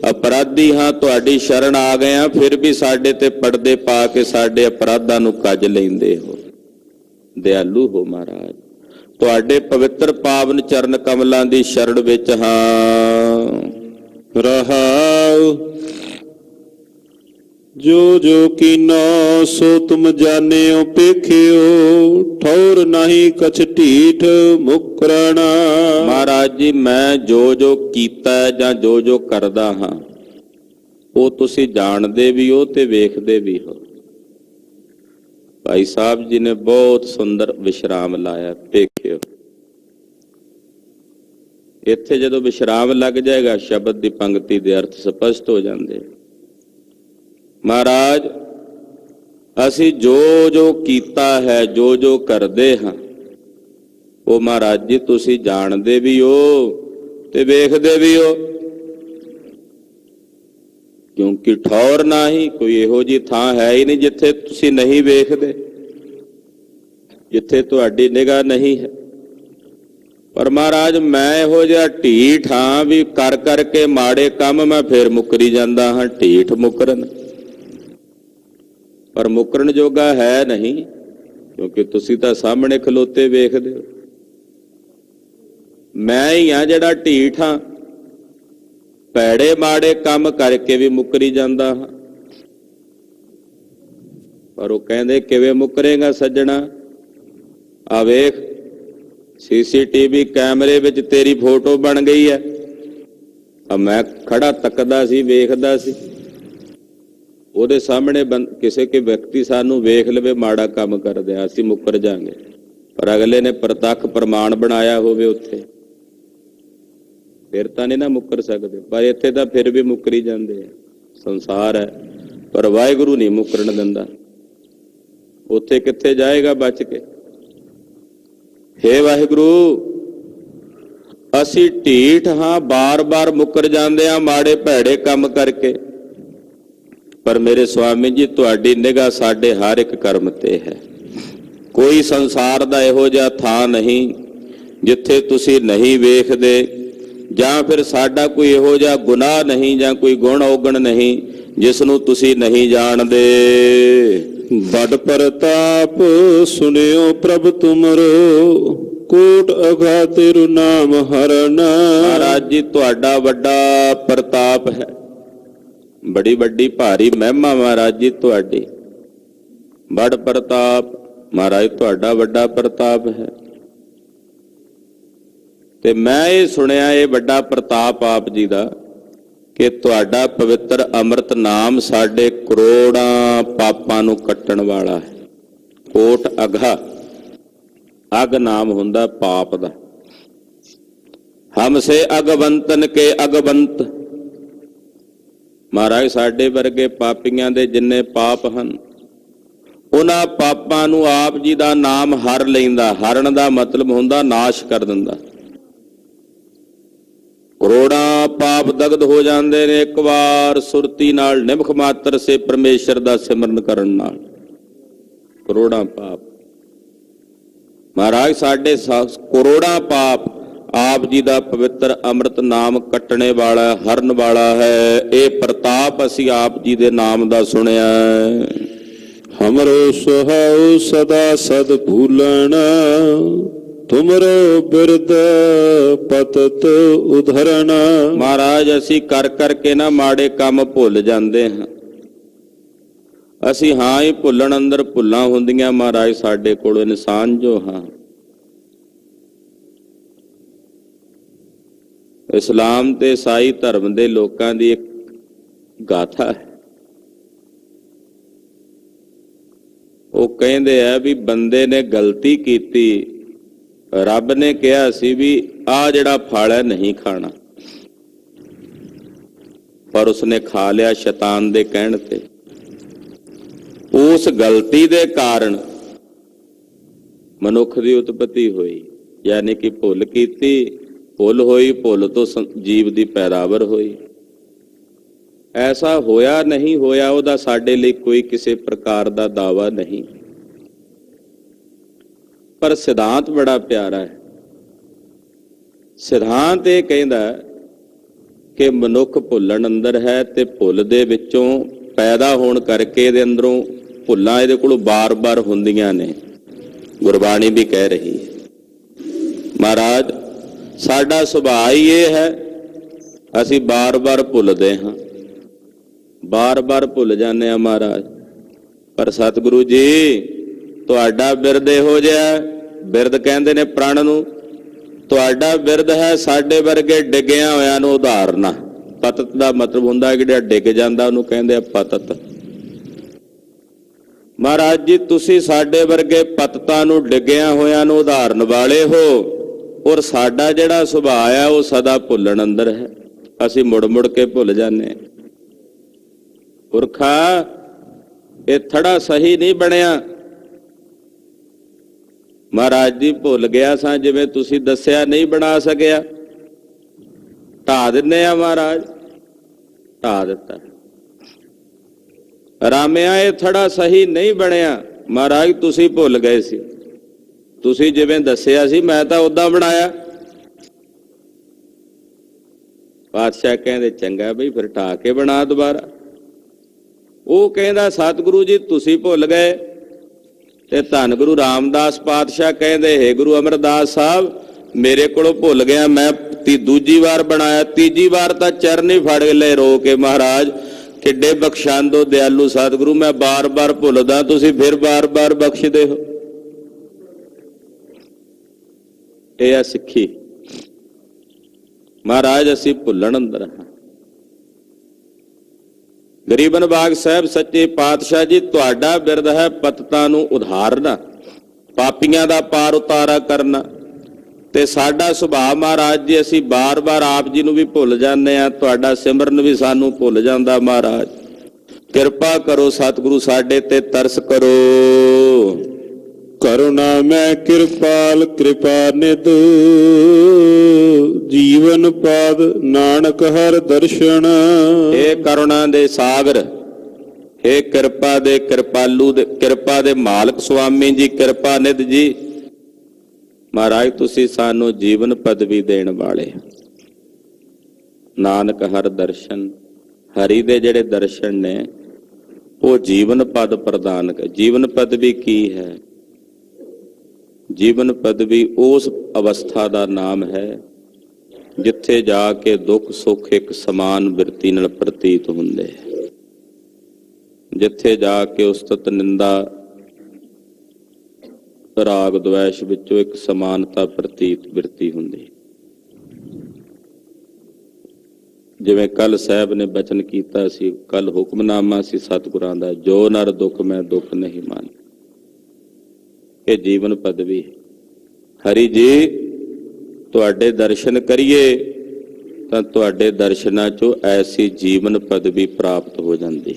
ਅਪਰਾਧੀ ਹਾਂ, ਤੁਹਾਡੀ ਸ਼ਰਨ ਆ ਗਏ ਹਾਂ, ਫਿਰ ਵੀ ਸਾਡੇ ਤੇ ਪਰਦੇ ਪਾ ਕੇ ਸਾਡੇ ਅਪਰਾਧਾਂ ਨੂੰ ਕੱਜ ਲੈਂਦੇ ਹੋ। ਦਿਆਲੂ ਹੋ ਮਹਾਰਾਜ। ਤੁਹਾਡੇ ਪਵਿੱਤਰ ਪਾਵਨ ਚਰਨ ਕਮਲਾਂ ਦੀ ਸ਼ਰਣ ਵਿੱਚ ਹਾਂ। ਰਹਾਉ ਜੋ ਜੋ ਕੀਨੋ ਸੋ ਤੁਮ ਜਾਣਿਓ ਪੇਖਿਓ, ਠੌਰ ਨਹੀਂ ਕਛ ਢੀਠ ਮੁਕਰਣਾ। ਮਹਾਰਾਜ ਜੀ ਮੈਂ ਜੋ ਜੋ ਕੀਤਾ ਜਾਂ ਜੋ ਜੋ ਕਰਦਾ ਹਾਂ ਉਹ ਤੁਸੀਂ ਜਾਣਦੇ ਵੀ ਹੋ ਤੇ ਵੇਖਦੇ ਵੀ ਹੋ। ਭਾਈ ਸਾਹਿਬ ਜੀ ਨੇ ਬਹੁਤ ਸੁੰਦਰ ਵਿਸ਼ਰਾਮ ਲਾਇਆ, ਪੇਖਿਓ। ਇੱਥੇ ਜਦੋਂ ਵਿਸ਼ਰਾਮ ਲੱਗ ਜਾਏਗਾ ਸ਼ਬਦ ਦੀ ਪੰਕਤੀ ਦੇ ਅਰਥ ਸਪਸ਼ਟ ਹੋ ਜਾਂਦੇ। ਮਹਾਰਾਜ ਅਸੀਂ ਜੋ ਜੋ ਕੀਤਾ ਹੈ, ਜੋ ਜੋ ਕਰਦੇ ਹਾਂ, ਉਹ ਮਹਾਰਾਜ ਜੀ ਤੁਸੀਂ ਜਾਣਦੇ ਵੀ ਹੋ ਤੇ ਵੇਖਦੇ ਵੀ ਹੋ। ਕਿਉਂਕਿ ਠੌਰ ਨਹੀਂ, ਕੋਈ ਇਹੋ ਜਿਹੀ ਥਾਂ ਹੈ ਹੀ ਨਹੀਂ ਜਿੱਥੇ ਤੁਸੀਂ ਨਹੀਂ ਵੇਖਦੇ, ਜਿੱਥੇ ਤੁਹਾਡੀ ਨਿਗਾਹ ਨਹੀਂ ਹੈ। ਪਰ ਮਹਾਰਾਜ ਮੈਂ ਇਹੋ ਜਿਹਾ ਢੀਠ ਹਾਂ ਵੀ ਕਰ ਕਰਕੇ ਮਾੜੇ ਕੰਮ ਮੈਂ ਫੇਰ ਮੁੱਕਰੀ ਜਾਂਦਾ ਹਾਂ। ਢੀਠ ਮੁੱਕਰਨ, ਪਰ ਮੁੱਕਰਨ ਜੋਗਾ ਹੈ ਨਹੀਂ, ਕਿਉਂਕਿ ਤੁਸੀਂ ਤਾਂ ਸਾਹਮਣੇ ਖਲੋਤੇ ਵੇਖਦੇ ਹੋ। ਮੈਂ ਹੀ ਹਾਂ ਜਿਹੜਾ ਢੀਠ ਹਾਂ, ਭੈੜੇ ਮਾੜੇ ਕੰਮ ਕਰਕੇ ਵੀ ਮੁੱਕਰੀ ਜਾਂਦਾ ਹਾਂ। ਪਰ ਉਹ ਕਹਿੰਦੇ ਕਿਵੇਂ ਮੁੱਕਰੇਗਾ ਸੱਜਣਾ, ਆ ਵੇਖ ਸੀਸੀਟੀਵੀ ਕੈਮਰੇ ਵਿੱਚ ਤੇਰੀ ਫੋਟੋ ਬਣ ਗਈ ਹੈ। ਆ ਮੈਂ ਖੜਾ ਤੱਕਦਾ ਸੀ, ਵੇਖਦਾ ਸੀ, ਉਹਦੇ ਸਾਹਮਣੇ ਕਿਸੇ ਕੇ ਵਿਅਕਤੀ ਸਾਨੂੰ ਵੇਖ ਲਵੇ ਮਾੜਾ ਕੰਮ ਕਰਦੇ, ਅਸੀਂ ਮੁੱਕਰ ਜਾਾਂਗੇ। ਪਰ ਅਗਲੇ ਨੇ ਪ੍ਰਤੱਖ ਪ੍ਰਮਾਣ ਬਣਾਇਆ ਹੋਵੇ ਉੱਥੇ, ਫਿਰ ਤਾਂ ਨਹੀਂ ਨਾ ਮੁੱਕਰ ਸਕਦੇ। ਪਰ ਇੱਥੇ ਤਾਂ ਫਿਰ ਵੀ ਮੁੱਕਰੀ ਜਾਂਦੇ ਆ। ਸੰਸਾਰ ਹੈ, ਪਰ ਵਾਹਿਗੁਰੂ ਨਹੀਂ ਮੁੱਕਰਨ ਦਿੰਦਾ। ਉੱਥੇ ਕਿੱਥੇ ਜਾਏਗਾ ਬਚ ਕੇ। ਹੇ ਵਾਹਿਗੁਰੂ, ਅਸੀਂ ਢੀਠ ਹਾਂ, ਬਾਰ-ਬਾਰ ਮੁੱਕਰ ਜਾਂਦੇ ਹਾਂ ਮਾੜੇ ਭੈੜੇ ਕੰਮ ਕਰਕੇ। ਪਰ ਮੇਰੇ ਸੁਆਮੀ ਜੀ, ਤੁਹਾਡੀ ਨਿਗਾਹ ਸਾਡੇ ਹਰ ਇੱਕ ਕਰਮ ਤੇ ਹੈ। ਕੋਈ ਸੰਸਾਰ ਦਾ ਇਹੋ ਜਿਹਾ ਥਾਂ ਨਹੀਂ ਜਿੱਥੇ ਤੁਸੀਂ ਨਹੀਂ ਵੇਖਦੇ, ਜਾਂ ਫਿਰ ਸਾਡਾ ਕੋਈ ਇਹੋ ਜਿਹਾ ਗੁਨਾਹ ਨਹੀਂ ਜਾਂ ਕੋਈ ਗੁਣ ਔਗਣ ਨਹੀਂ ਜਿਸ ਨੂੰ ਤੁਸੀਂ ਨਹੀਂ ਜਾਣਦੇ। ਬੜ ਪ੍ਰਤਾਪ ਸੁਨਿਓ ਪ੍ਰਭ ਤੁਮਰੋ, ਕੋਟ ਅਗਾ ਤੇਰੂ ਨਾਮ ਹਰਨਾ। ਮਹਾਰਾਜ ਜੀ, ਤੁਹਾਡਾ ਵੱਡਾ ਪ੍ਰਤਾਪ ਹੈ, ਬੜੀ ਵੱਡੀ ਭਾਰੀ ਮਹਿਮਾ ਮਹਾਰਾਜ ਜੀ ਤੁਹਾਡੀ। ਬੜ ਪ੍ਰਤਾਪ ਮਹਾਰਾਜ, ਤੁਹਾਡਾ ਵੱਡਾ ਪ੍ਰਤਾਪ ਹੈ। ਤੇ ਮੈਂ ਇਹ ਸੁਣਿਆ, ਇਹ ਵੱਡਾ ਪ੍ਰਤਾਪ ਆਪ ਜੀ ਦਾ, ਕਿ ਤੁਹਾਡਾ ਪਵਿੱਤਰ ਅੰਮ੍ਰਿਤ ਨਾਮ ਸਾਡੇ ਕਰੋੜਾਂ ਪਾਪਾਂ ਨੂੰ ਕੱਟਣ ਵਾਲਾ ਹੈ। ਕੋਟ ਅਘਾ, ਅਗ ਨਾਮ ਹੁੰਦਾ ਪਾਪ ਦਾ। ਹਮ ਸੇ ਅਗਵੰਤਨ ਕੇ ਅਗਵੰਤ। ਮਹਾਰਾਜ, ਸਾਡੇ ਵਰਗੇ ਪਾਪੀਆਂ ਦੇ ਜਿੰਨੇ ਪਾਪ ਹਨ, ਉਹਨਾਂ ਪਾਪਾਂ ਨੂੰ ਆਪ ਜੀ ਦਾ ਨਾਮ ਹਰ ਲੈਂਦਾ। ਹਰਨ ਦਾ ਮਤਲਬ ਹੁੰਦਾ ਨਾਸ਼ ਕਰ ਦਿੰਦਾ। ਕਰੋੜਾਂ ਪਾਪ ਦਗਧ ਹੋ ਜਾਂਦੇ ਨੇ ਇੱਕ ਵਾਰ ਸੁਰਤੀ ਨਾਲ, ਨਿਮਖ ਮਾਤਰ ਸੇ ਪਰਮੇਸ਼ਰ ਦਾ ਸਿਮਰਨ ਕਰਨ ਨਾਲ। ਕਰੋੜਾਂ ਪਾਪ ਮਹਾਰਾਜ, ਸਾਡੇ ਕਰੋੜਾਂ ਪਾਪ ਆਪ ਜੀ ਦਾ ਪਵਿੱਤਰ ਅੰਮ੍ਰਿਤ ਨਾਮ ਕੱਟਣੇ ਵਾਲਾ, ਹਰਨ ਵਾਲਾ ਹੈ। ਇਹ ਪ੍ਰਤਾਪ ਅਸੀਂ ਆਪ ਜੀ ਦੇ ਨਾਮ ਦਾ ਸੁਣਿਆ। ਹਮਰੋ ਸੁਹਾਉ ਸਦਾ ਸਦ ਭੂਲਣ, ਤੁਮਰੋ ਬਿਰਦ ਪਤਤ ਉਧਰਣ। ਮਹਾਰਾਜ, ਅਸੀਂ ਕਰ ਕਰਕੇ ਨਾ ਮਾੜੇ ਕੰਮ ਭੁੱਲ ਜਾਂਦੇ ਹਾਂ। ਅਸੀਂ ਹਾਂ ਹੀ ਭੁੱਲਣ ਅੰਦਰ ਭੁੱਲਾਂ ਹੁੰਦੀਆਂ ਮਹਾਰਾਜ ਸਾਡੇ ਕੋਲ, ਇਨਸਾਨ ਜੋ ਹਾਂ। ਇਸਲਾਮ ਤੇ ਈਸਾਈ ਧਰਮ ਦੇ ਲੋਕਾਂ ਦੀ ਇੱਕ ਗਾਥਾ ਹੈ। ਉਹ ਕਹਿੰਦੇ ਆ ਵੀ ਬੰਦੇ ਨੇ ਗਲਤੀ ਕੀਤੀ, ਰੱਬ ਨੇ ਕਿਹਾ ਸੀ ਵੀ ਆਹ ਜਿਹੜਾ ਫਲ ਹੈ ਨਹੀਂ ਖਾਣਾ, ਪਰ ਉਸਨੇ ਖਾ ਲਿਆ ਸ਼ੈਤਾਨ ਦੇ ਕਹਿਣ ਤੇ। ਉਸ ਗਲਤੀ ਦੇ ਕਾਰਨ ਮਨੁੱਖ ਦੀ ਉਤਪਤੀ ਹੋਈ, ਯਾਨੀ ਕਿ ਭੁੱਲ ਕੀਤੀ, ਭੁੱਲ ਹੋਈ, ਭੁੱਲ ਤੋਂ ਜੀਵ ਦੀ ਪੈਦਾਵਾਰ ਹੋਈ। ਐਸਾ ਹੋਇਆ ਨਹੀਂ ਹੋਇਆ, ਉਹਦਾ ਸਾਡੇ ਲਈ ਕੋਈ ਕਿਸੇ ਪ੍ਰਕਾਰ ਦਾ ਦਾਵਾ ਨਹੀਂ। ਪਰ ਸਿਧਾਂਤ ਬੜਾ ਪਿਆਰਾ ਹੈ। ਸਿਧਾਂਤ ਇਹ ਕਹਿੰਦਾ ਕਿ ਮਨੁੱਖ ਭੁੱਲਣ ਅੰਦਰ ਹੈ, ਤੇ ਭੁੱਲ ਦੇ ਵਿੱਚੋਂ ਪੈਦਾ ਹੋਣ ਕਰਕੇ ਇਹਦੇ ਅੰਦਰੋਂ ਭੁੱਲਾਂ ਇਹਦੇ ਕੋਲ ਬਾਰ-ਬਾਰ ਹੁੰਦੀਆਂ ਨੇ। ਗੁਰਬਾਣੀ ਵੀ ਕਹਿ ਰਹੀ ਹੈ। ਮਹਾਰਾਜ, ਸਾਡਾ ਸੁਭਾਅ ਹੀ ਇਹ ਹੈ, ਅਸੀਂ ਬਾਰ-ਬਾਰ ਭੁੱਲਦੇ ਹਾਂ, ਬਾਰ-ਬਾਰ ਭੁੱਲ ਜਾਂਦੇ ਹਾਂ ਮਹਾਰਾਜ। ਪਰ ਸਤਿਗੁਰੂ ਜੀ, ਤੁਹਾਡਾ ਬਿਰਦ ਇਹੋ ਜਿਹਾ, ਬਿਰਦ ਕਹਿੰਦੇ ਨੇ ਪ੍ਰਣ ਨੂੰ, ਤੁਹਾਡਾ ਬਿਰਦ ਹੈ ਸਾਡੇ ਵਰਗੇ ਡਿੱਗਿਆਂ ਹੋਇਆਂ ਨੂੰ ਉਧਾਰਨਾ। ਪਤਤ ਦਾ ਮਤਲਬ ਹੁੰਦਾ ਕਿ ਜਿਹੜਾ ਡਿੱਗ ਜਾਂਦਾ ਉਹਨੂੰ ਕਹਿੰਦੇ ਆ ਪਤਤ। ਮਹਾਰਾਜ ਜੀ, ਤੁਸੀਂ ਸਾਡੇ ਵਰਗੇ ਪਤਤਾਂ ਨੂੰ, ਡਿੱਗਿਆਂ ਹੋਇਆਂ ਨੂੰ ਉਧਾਰਨ ਵਾਲੇ ਹੋ। ਔਰ ਸਾਡਾ ਜਿਹੜਾ ਸੁਭਾਅ ਆ ਉਹ ਸਦਾ ਭੁੱਲਣ ਅੰਦਰ ਹੈ, ਅਸੀਂ ਮੁੜ ਮੁੜ ਕੇ ਭੁੱਲ ਜਾਂਦੇ ਹਾਂ। ਪੁਰਖਾ, ਇਹ ਥੜਾ ਸਹੀ ਨਹੀਂ ਬਣਿਆ। ਮਹਾਰਾਜ ਜੀ, ਭੁੱਲ ਗਿਆ ਸਾਂ, ਜਿਵੇਂ ਤੁਸੀਂ ਦੱਸਿਆ ਨਹੀਂ ਬਣਾ ਸਕਿਆ, ਢਾ ਦਿੰਦੇ ਆ ਮਹਾਰਾਜ, ਢਾ ਦਿੱਤਾ। ਰਾਮਿਆ, ਇਹ ਥੜਾ ਸਹੀ ਨਹੀਂ ਬਣਿਆ। ਮਹਾਰਾਜ, ਤੁਸੀਂ ਭੁੱਲ ਗਏ ਸੀ, ਤੁਸੀਂ ਜਿਵੇਂ ਦੱਸਿਆ ਸੀ ਮੈਂ ਤਾਂ ਉਦਾਂ ਬਣਾਇਆ। ਪਾਤਸ਼ਾਹ ਕਹਿੰਦੇ ਚੰਗਾ ਬਈ, ਫਿਰ ਢਾ ਕੇ ਬਣਾ ਦੁਬਾਰਾ। ਉਹ ਕਹਿੰਦਾ ਸਤਿਗੁਰੂ ਜੀ ਤੁਸੀਂ ਭੁੱਲ ਗਏ। ਤੇ ਧੰਨ ਗੁਰੂ ਰਾਮਦਾਸ ਪਾਤਸ਼ਾਹ ਕਹਿੰਦੇ, ਹੇ ਗੁਰੂ ਅਮਰਦਾਸ ਸਾਹਿਬ, ਮੇਰੇ ਕੋਲੋਂ ਭੁੱਲ ਗਿਆ, ਮੈਂ ਦੂਜੀ ਵਾਰ ਬਣਾਇਆ। ਤੀਜੀ ਵਾਰ ਤਾਂ ਚਰਨ ਹੀ ਫੜ ਲਏ ਰੋ ਕੇ। ਮਹਾਰਾਜ, ਕਿੱਡੇ ਬਖਸ਼ਾਂਦੋ ਦਿਆਲੂ ਸਤਿਗੁਰੂ, ਮੈਂ ਬਾਰ-ਬਾਰ ਭੁੱਲਦਾ, ਤੁਸੀਂ ਫਿਰ ਬਾਰ-ਬਾਰ ਬਖਸ਼ਦੇ ਹੋ। ਇਹ ਆ ਸਿੱਖੀ। ਮਹਾਰਾਜ, ਅਸੀਂ ਭੁੱਲਣ ਅੰਦਰ ਹਾਂ। ਗਰੀਬਨ ਬਾਗ ਸਾਹਿਬ ਸੱਚੇ ਪਾਤਸ਼ਾਹ ਜੀ, ਤੁਹਾਡਾ ਬਿਰਦ ਹੈ ਪਤਤਾਂ ਨੂੰ ਉਧਾਰਨਾ, ਪਾਪੀਆਂ ਦਾ ਪਾਰ ਉਤਾਰਾ ਕਰਨਾ। ਤੇ ਸਾਡਾ ਸੁਭਾਅ ਮਹਾਰਾਜ ਜੀ, ਅਸੀਂ ਬਾਰ-ਬਾਰ ਆਪ ਜੀ ਨੂੰ ਵੀ ਭੁੱਲ ਜਾਂਦੇ ਹਾਂ, ਤੁਹਾਡਾ ਸਿਮਰਨ ਵੀ ਸਾਨੂੰ ਭੁੱਲ ਜਾਂਦਾ। ਮਹਾਰਾਜ, ਕਿਰਪਾ ਕਰੋ ਸਤਿਗੁਰੂ, ਸਾਡੇ ਤੇ ਤਰਸ ਕਰੋ। ਕਰੁਣਾ ਮੈਂ ਕਿਰਪਾਲ ਕਿਰਪਾ ਨਿਧ, ਜੀਵਨ ਪਾਦ ਨਾਨਕ ਹਰ ਦਰਸ਼ਨ। ਇਹ ਕਰੁਣਾ ਦੇ ਸਾਗਰ, ਇਹ ਕਿਰਪਾ ਦੇ ਕਿਰਪਾਲੂ ਦੇ, ਕਿਰਪਾ ਦੇ ਮਾਲਕ ਸੁਆਮੀ ਜੀ, ਕਿਰਪਾ ਨਿਧ ਜੀ, ਮਹਾਰਾਜ ਤੁਸੀਂ ਸਾਨੂੰ ਜੀਵਨ ਪਦਵੀ ਦੇਣ ਵਾਲੇ। ਨਾਨਕ ਹਰ ਦਰਸ਼ਨ, ਹਰੀ ਦੇ ਜਿਹੜੇ ਦਰਸ਼ਨ ਨੇ ਉਹ ਜੀਵਨ ਪਦ ਪ੍ਰਦਾਨ ਕਰ। ਜੀਵਨ ਪਦਵੀ ਕੀ ਹੈ? ਜੀਵਨ ਪਦਵੀ ਉਸ ਅਵਸਥਾ ਦਾ ਨਾਮ ਹੈ ਜਿੱਥੇ ਜਾ ਕੇ ਦੁੱਖ ਸੁੱਖ ਇੱਕ ਸਮਾਨ ਬਿਰਤੀ ਨਾਲ ਪ੍ਰਤੀਤ ਹੁੰਦੇ, ਜਿੱਥੇ ਜਾ ਕੇ ਉਸਤਤ ਨਿੰਦਾ ਰਾਗ ਦੁਆਇਸ਼ ਵਿੱਚੋਂ ਇੱਕ ਸਮਾਨਤਾ ਪ੍ਰਤੀਤ ਬਿਰਤੀ ਹੁੰਦੀ। ਜਿਵੇਂ ਕੱਲ ਸਾਹਿਬ ਨੇ ਬਚਨ ਕੀਤਾ ਸੀ, ਕੱਲ ਹੁਕਮਨਾਮਾ ਸੀ ਸਤਿਗੁਰਾਂ ਦਾ, ਜੋ ਨਰ ਦੁੱਖ ਮੈਂ ਦੁੱਖ ਨਹੀਂ ਮੰਨ। ਇਹ ਜੀਵਨ ਪਦਵੀ। ਹਰੀ ਜੀ ਤੁਹਾਡੇ ਦਰਸ਼ਨ ਕਰੀਏ ਤਾਂ ਤੁਹਾਡੇ ਦਰਸ਼ਨਾਂ ਚੋਂ ਐਸੀ ਜੀਵਨ ਪਦਵੀ ਪ੍ਰਾਪਤ ਹੋ ਜਾਂਦੀ।